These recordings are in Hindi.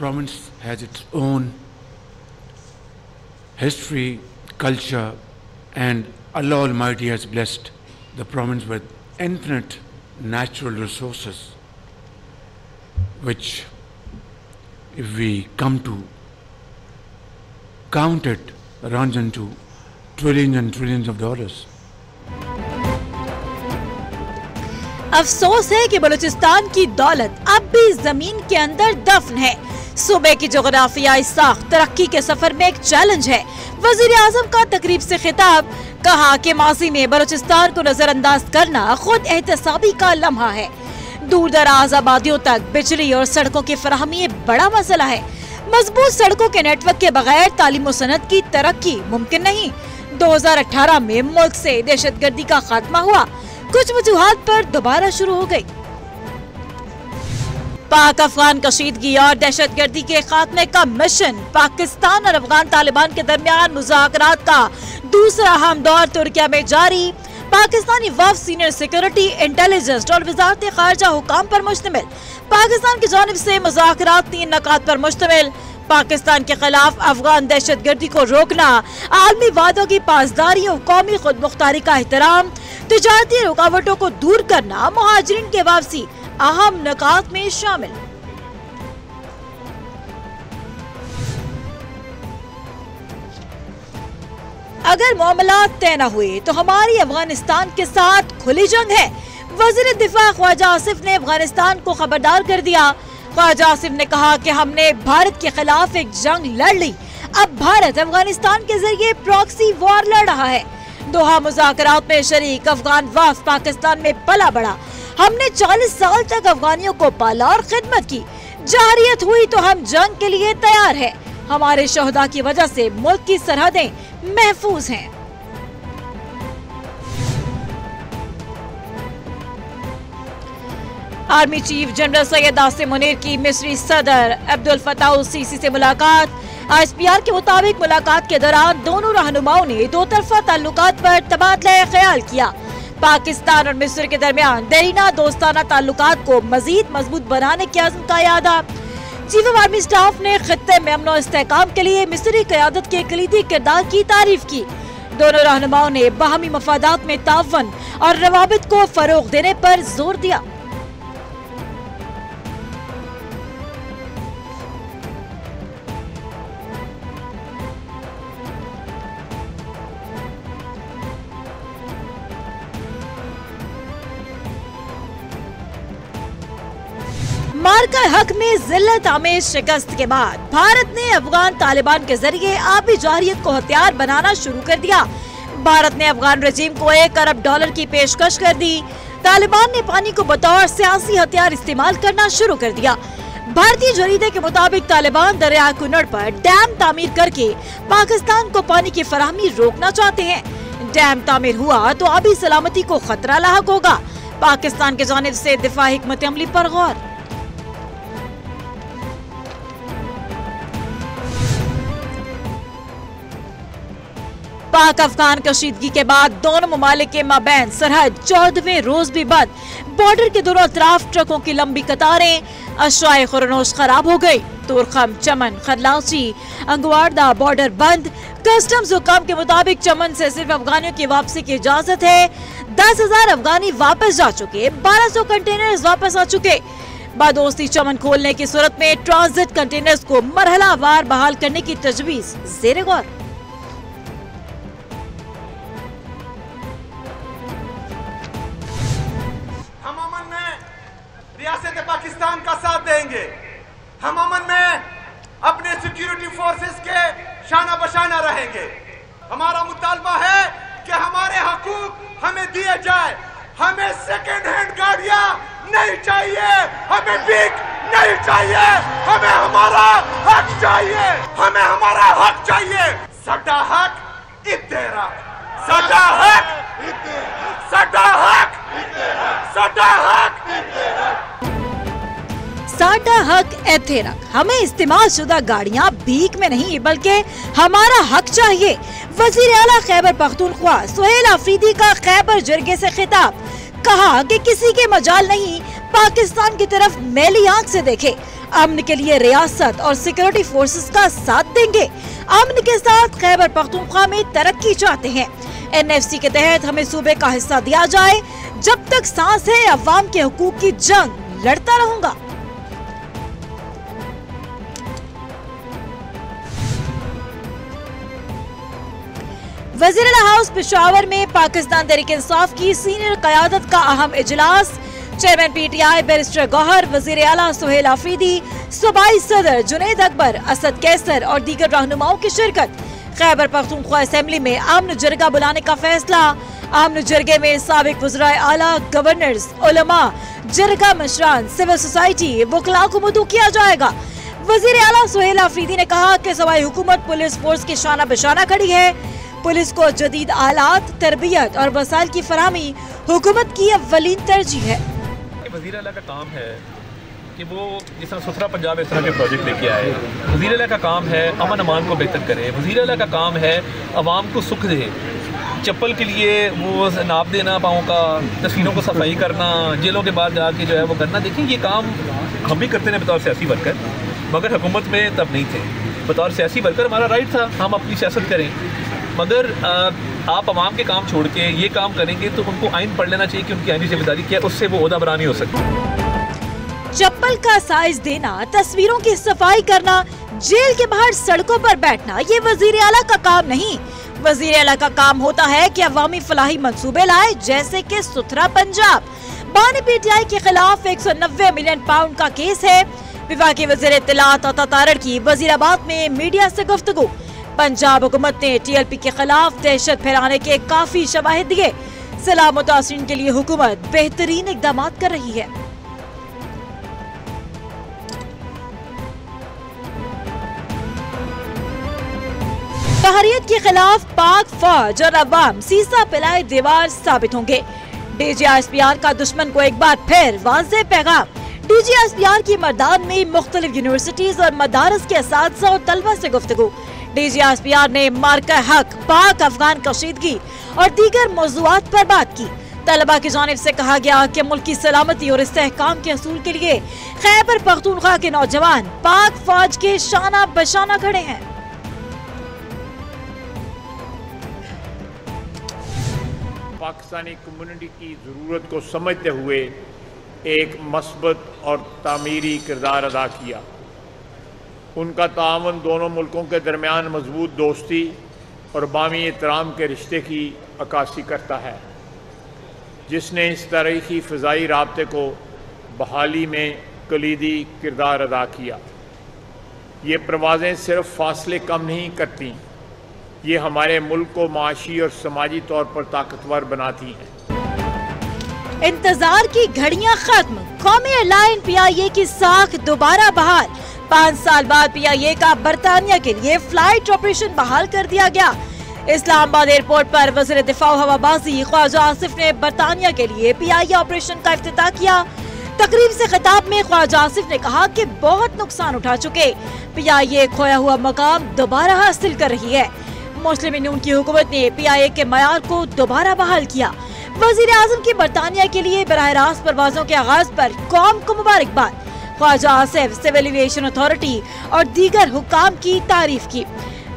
province has its own history, culture, and Allah Almighty has blessed the province with infinite natural resources, which, if we come to count it, runs into trillions and trillions of dollars. अफसोस है कि बलूचिस्तान की दौलत अब भी जमीन के अंदर दफन है। सूबे की जोग्राफियाई साख तरक्की के सफर में एक चैलेंज है। वजीर आजम का तकरीब से खिताब, कहा कि माजी में बलूचिस्तान को नजरअंदाज करना खुद एहतसाबी का लम्हा है। दूर दराज आबादियों तक बिजली और सड़कों की फराहमी बड़ा मसला है। मजबूत सड़कों के नेटवर्क के बगैर तालीम और सनत की तरक्की मुमकिन नहीं। 2018 में मुल्क से दहशतगर्दी का खात्मा हुआ, कुछ वजूहात पर दोबारा शुरू हो गई। पाक अफगान कशीदगी और दहशतगर्दी के खात्मे का मिशन पाकिस्तान और अफगान तालिबान के दरमियान मुज़ाकरात का दूसरा अहम दौर तुर्किया में जारी। पाकिस्तानी वफ़द सीनियर सिक्योरिटी, इंटेलिजेंस और वज़ारत ख़ारिजा हुकाम पर मुश्तमिल। पाकिस्तान की जानिब से मुज़ाकरात 3 नुकात पर मुश्तमिल। पाकिस्तान के खिलाफ अफगान दहशतगर्दी को रोकना, आलमी वादों की पासदारियों, कौमी खुद मुख्तारी का एहतराम, तिजारती रुकावटों को दूर करना, मुहाजिरीन के वापसी अहम नुकात में शामिल। अगर मामला तय न हुए तो हमारी अफगानिस्तान के साथ खुली जंग है। वज़ीर दिफा ख्वाजा आसिफ ने अफगानिस्तान को खबरदार कर दिया। ख्वाजा आसिफ ने कहा कि हमने भारत के खिलाफ एक जंग लड़ ली, अब भारत अफगानिस्तान के जरिए प्रॉक्सी वॉर लड़ रहा है। दोहा मुज़ाकरात में शरीक अफगान वफ़द पाकिस्तान में पला बढ़ा। हमने 40 साल तक अफगानियों को पाला और खिदमत की। जारियत हुई तो हम जंग के लिए तैयार है। हमारे शोहदा की वजह से मुल्क की सरहदें महफूज हैं। Army chief general Syed Asim Munir की मिस्री सदर अब्दुल फताह सीसी से मुलाकात। ISPR के मुताबिक मुलाकात के दौरान दोनों रहनुमाओं ने दो तरफा ताल्लुकात पर तबादला ख्याल किया। पाकिस्तान और मिस्र के दरमियान देरीना दोस्ताना ताल्लुकात को मजीद मजबूत बनाने के अज़्म का यादा। चीफ ऑफ आर्मी स्टाफ ने खित्ते में अमन और इस्तेहकाम के लिए मिस्री क़यादत के कलीदी किरदार की तारीफ की। दोनों रहनुमाओं ने बाहमी मफादात में तावन और रवाबित को फरोग देने पर जोर दिया। मार्का हक में जिल्लत आमेज शिकस्त के बाद भारत ने अफगान तालिबान के जरिए आबी जारियत को हथियार बनाना शुरू कर दिया। भारत ने अफगान रजीम को $1 अरब की पेशकश कर दी। तालिबान ने पानी को बतौर सियासी हथियार इस्तेमाल करना शुरू कर दिया। भारतीय जरीदे के मुताबिक तालिबान दरिया कुनड़ पर डैम तामीर करके पाकिस्तान को पानी की फराहमी रोकना चाहते हैं। डैम तामीर हुआ तो आबी सलामती को खतरा लाहक होगा। पाकिस्तान की जानिब से दिफाई हिकमत अमली पर गौर। पाक अफगान कशीदगी के बाद दोनों ममालिक के माबैन सरहद 14वें रोज भी बंद। बॉर्डर के दोनों अतराफ ट्रकों की लंबी कतारें। अशराए खुरनोश खराब हो गई। तुरखम, चमन, खरलाची, अंगवारदा बॉर्डर बंद। कस्टम्स हुकाम के मुताबिक चमन से सिर्फ अफगानियों की वापसी की इजाजत है। 10,000 अफगानी वापस जा चुके, 1200 कंटेनर्स वापस आ चुके। बादोस्ती चमन खोलने की सूरत में ट्रांजिट कंटेनर्स को मरहलावार बहाल करने की तजवीज ज़ेरे गौर। रियासत पाकिस्तान का साथ देंगे। हम अमन में अपने सिक्योरिटी फोर्सेस के शाना बशाना रहेंगे। हमारा मुतालबा है कि हमारे हकूक हमें दिए जाए। हमें सेकेंड हैंड गाड़ियां नहीं चाहिए, हमें भीख नहीं चाहिए, हमें हमारा हक चाहिए, हमें हमारा हक चाहिए। सटा हक इत्तेरा, सटा हक, सटा हक, सटा हक, साडा हक एथेरक। हमें इस्तेमाल शुदा गाड़ियाँ भीख में नहीं बल्कि हमारा हक चाहिए। वज़ीर आला खैबर पख्तूनख्वा सुहेल आफरीदी का खैबर जरगे से खिताब, कहा कि किसी के मजाल नहीं पाकिस्तान की तरफ मैली आंख से देखे। अमन के लिए रियासत और सिक्योरिटी फोर्सेस का साथ देंगे। अमन के साथ खैबर पख्तूनख्वा में तरक्की चाहते हैं। NFC के तहत हमें सूबे का हिस्सा दिया जाए, जब तक सांस है अवाम के हुकूक की जंग लड़ता रहूंगा। वज़ीर-ए-आला हाउस पेशावर में पाकिस्तान तहरीक-ए-इंसाफ की सीनियर क़यादत का अहम इजलास। चेयरमैन PTI बैरिस्टर गौहर, वज़ीर आला सुहेल आफरीदी, सूबाई सदर जुनैद अकबर, असद कैसर और दीगर रहनुमाओं की शिरकत। खैबर पख्तूनख्वा असेंबली में अमन जरगा बुलाने का फैसला। अमन जरगे में साबिक वज़राए आला, गवर्नर्स, उलमा, जरगा मशरान, सिविल सोसाइटी, वकला को मदऊ किया जाएगा। वज़ीर आला सुहेल आफरीदी ने कहा कि सूबाई हुकूमत पुलिस फोर्स की शाना बशाना खड़ी है। पुलिस को जदीद आलात, तरबियत और वसाइल की फराहमी हुकूमत की अव्वलीन तरजीह है। वज़ीर आला का काम है कि वो जिस तरह सुथरा पंजाब इस तरह के प्रोजेक्ट लेके आए। वज़ीर आला का काम है अमन अमान को बेहतर करे। वज़ीर आला का काम है आवाम को सुख दे। चप्पल के लिए वो नाप देना पाँव का, तस्वीरों को सफाई करना, जेलों के बाद जाके जो है वो करना। देखिए ये काम हम भी करते हैं बतौर सियासी वर्कर, मगर हुकूमत में तब नहीं थे। बतौर सियासी वर्कर हमारा राइट था हम अपनी सियासत करें, मगर आप आवाम के काम छोड़ के ये काम करेंगे तो उनको आइन पढ़ लेना चाहिए कि उनकी आइनी जिम्मेदारी क्या है, उससे वो ओहदा बरा नहीं हो सकती। चप्पल का साइज देना, तस्वीरों की सफाई करना, जेल के बाहर सड़कों पर बैठना, ये वज़ीर आला का काम नहीं। वज़ीर आला का काम होता है कि अवामी फलाही मंसूबे लाए, जैसे कि सुथरा पंजाब। बानी PTI के खिलाफ 190 मिलियन पाउंड का केस है। विभागीय वज़ीर इत्तलात अता तारड़ की वज़ीराबाद में मीडिया से गुफ्तगू। पंजाब हुकूमत ने TLP के खिलाफ दहशत फैलाने के काफी शवाहिद दिए। सलाह मुतासिरीन के लिए हुकूमत बेहतरीन इक़दाम कर रही है। तहरीत के खिलाफ पाक फौज और अवाम सीसा पिलाए दीवार साबित होंगे। DGSPR का दुश्मन को एक बार फिर वाज़ेह पैगाम। DGSPR की मरदान में मुख्तलिफ यूनिवर्सिटीज और मदारस के असातिज़ा और तलबा से गुफ्तगू। DGSPR ने मार्का हक, पाक अफगान कशीदगी और दीगर मौज़ूआत पर बात की। तलबा की जानिब से कहा गया कि मुल्क की सलामती और इस्तेहकाम के असूल के लिए खैबर पख्तूनख्वा के नौजवान पाक फौज के शाना बशाना खड़े हैं। पाकिस्तानी कम्युनिटी की ज़रूरत को समझते हुए एक मस्बत और तामीरी किरदार अदा किया। उनका तावन दोनों मुल्कों के दरमियान मजबूत दोस्ती और बामी एहतराम के रिश्ते की अक्कासी करता है, जिसने इस तारीखी फ़िज़ाई राब्ते को बहाली में कलीदी किरदार अदा किया। ये परवाज़ें सिर्फ फासले कम नहीं करती, ये हमारे मुल्क को माशी और समाजी तौर पर ताकतवर बनाती हैं। इंतजार की घड़ियां खत्म, कौमी एयरलाइन PIA की साख दोबारा बहाल। 5 साल बाद PIA का बरतानिया के लिए फ्लाइट ऑपरेशन बहाल कर दिया गया। इस्लामाबाद एयरपोर्ट पर वज़ीर दिफा हवाबाजी ख्वाजा आसिफ ने बरतानिया के लिए PIA ऑपरेशन का इफ्तिताह किया। तकरीब से खिताब में ख्वाजा आसिफ ने कहा कि बहुत नुकसान उठा चुके PIA खोया हुआ मकाम दोबारा हासिल कर रही है। मुस्लिम नून की हुकूमत ने PIA के मयार को दोबारा बहाल किया। वज़ीर आज़म की बरतानिया के लिए बराह रास्त परवाज़ों के आगाज पर कौम को मुबारकबाद। Khawaja Asif civil aviation authority और दीगर हुकाम की तारीफ की।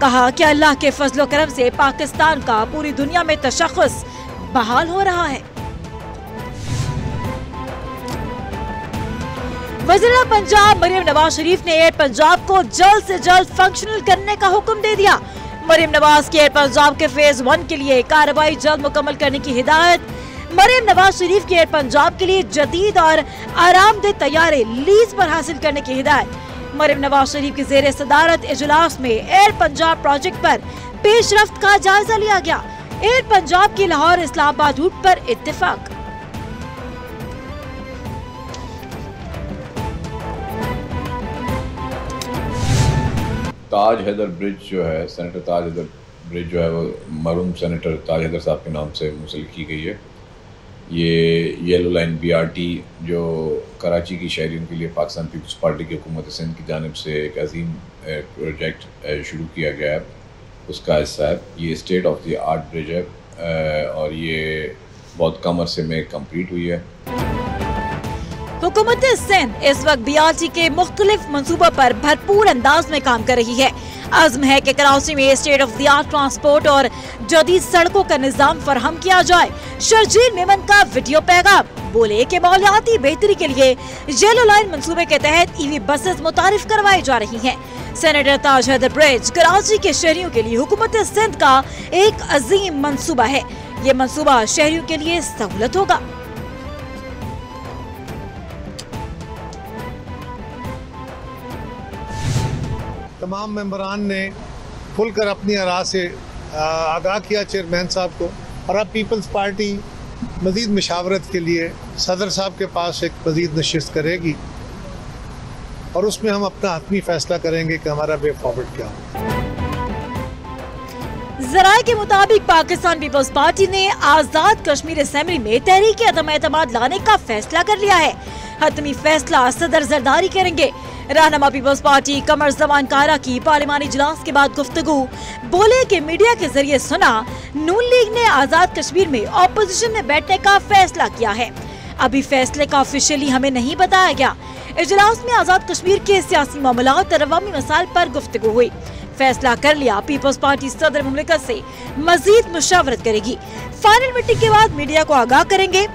कहा कि अल्लाह के फजलो करम से पाकिस्तान का पूरी दुनिया में तशख़्ख़ुस बहाल हो रहा है। वज़ीर पंजाब मरियम नवाज शरीफ ने एयर पंजाब को जल्द से जल्द फंक्शनल करने का हुक्म दे दिया। मरियम नवाज के एयर पंजाब के फेज 1 के लिए कार्रवाई जल्द मुकम्मल करने की हिदायत। मरियम नवाज शरीफ के एयर पंजाब के लिए जदीद और आरामदेह तैयारे लीज पर हासिल करने की हिदायत। मरियम नवाज शरीफ की ज़ेर सदारत इजलास में एयर पंजाब प्रोजेक्ट पर पेशरफ्त का जायजा लिया गया। एयर पंजाब की लाहौर इस्लामाबाद रूट पर इत्तेफाक। ताज हैदर ब्रिज जो है, सेनेटर ताज हैदर ब्रिज जो है वो मरहूम सेनेटर ताज हैदर साहब के नाम से मुंसलिक की गई है। ये येलो लाइन BRT जो कराची की शहरियों के लिए पाकिस्तान पीपल्स पार्टी की हुकूमत सिंध की जानिब से एक अजीम प्रोजेक्ट शुरू किया गया है, उसका हिस्सा है। ये state of the art bridge है और ये बहुत कम अरसे में कंप्लीट हुई है। हुकूमत सिंध इस वक्त BRT के मुख्तलिफ मंसूबों पर भरपूर अंदाज में काम कर रही है। अज़्म है कि कराची में state of the art transport और जदीद सड़कों का निजाम फराहम किया जाए। शर्जील मेमन का वीडियो पैगाम, बोले कि माहौलियाती बेहतरी के लिए येलो लाइन मंसूबे के तहत EV बसेस मुतारिफ करवाई जा रही हैं। सेनेटर ताज हैदर ब्रिज कराची के शहरियों के लिए हुकूमत सिंध का एक अजीम मंसूबा है। ये मंसूबा शहरियों के लिए सहूलत होगा। तमाम मेंबरान ने खुलकर अपनी आरा से आगाह किया चेयरमैन साहब को, और अब पीपल्स पार्टी मज़ीद मशावरत के लिए सदर साहब के पास एक मज़ीद नशिस्त करेगी और उसमें हम अपना हतमी फैसला करेंगे कि हमारा वे फॉरवर्ड क्या हो। ज़राए के मुताबिक पाकिस्तान पीपल्स पार्टी ने आजाद कश्मीर असेंबली में तहरीक अदम एतमाद लाने का फैसला कर लिया है। हतमी फैसला सदर जरदारी करेंगे। रहनुमा पीपल्स पार्टी कमर जमान कारा की पार्लिमानी इजलास के बाद गुफ्तगू, बोले कि मीडिया के जरिए सुना नून लीग ने आजाद कश्मीर में ऑपोजिशन में बैठने का फैसला किया है। अभी फैसले का ऑफिशियली हमें नहीं बताया गया। इजलास में आजाद कश्मीर के सियासी मामलात और अवामी मसाइल पर गुफ्तगू हुई। फैसला कर लिया पीपल्स पार्टी सदर मुमलिकत से मजीद मुशावरत करेगी। फाइनल मीटिंग के बाद मीडिया को आगाह करेंगे।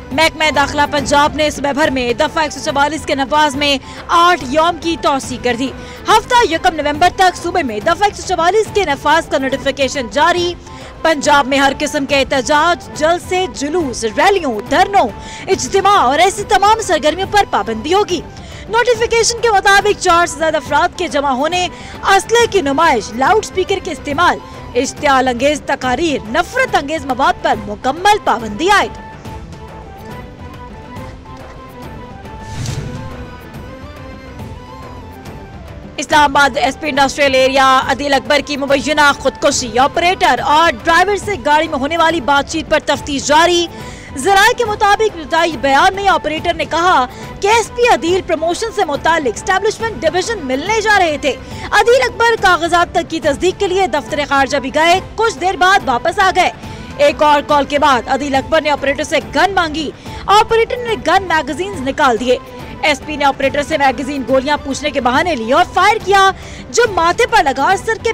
महकमा दाखिला पंजाब ने सुबह भर में दफा 144 के नफाज में 8 यौम की तौसी कर दी। हफ्ता 1 नवंबर तक सूबे में दफा 144 के नफाज का नोटिफिकेशन जारी। पंजाब में हर किस्म के एहतजाज, जलसे, जुलूस, रैलियों, धरनों, इज्तिमा और ऐसी तमाम सरगर्मियों पर पाबंदी होगी। नोटिफिकेशन के मुताबिक 4 से ज्यादा अफराद के जमा होने, असले की नुमाइश, लाउड स्पीकर के इस्तेमाल, इश्तियाल अंगेज तकारीर, नफरत अंगेज मवाद पर मुकम्मल पाबंदी आयद। Islamabad SP industrial area Adeel Akbar की मुबैना खुदकुशी, ऑपरेटर और ड्राइवर से गाड़ी में होने वाली बातचीत पर तफ्तीश जारी। ज़राए के मुताबिक रिटाई बयान में ऑपरेटर ने कहा कि SP अदील प्रमोशन से मुतालिक एस्टैब्लिशमेंट डिवीजन मिलने जा रहे थे। अदील अकबर कागजात तक की तस्दीक के लिए दफ्तर खारजा भी गए, कुछ देर बाद वापस आ गए। एक और कॉल के बाद अदील अकबर ने ऑपरेटर से गन मांगी। ऑपरेटर ने गन मैगजीन निकाल दिए। SP ने ऑपरेटर से मैगजीन गोलियां पूछने के बहाने ली और फायर किया, जो माथे पर लगा। सर के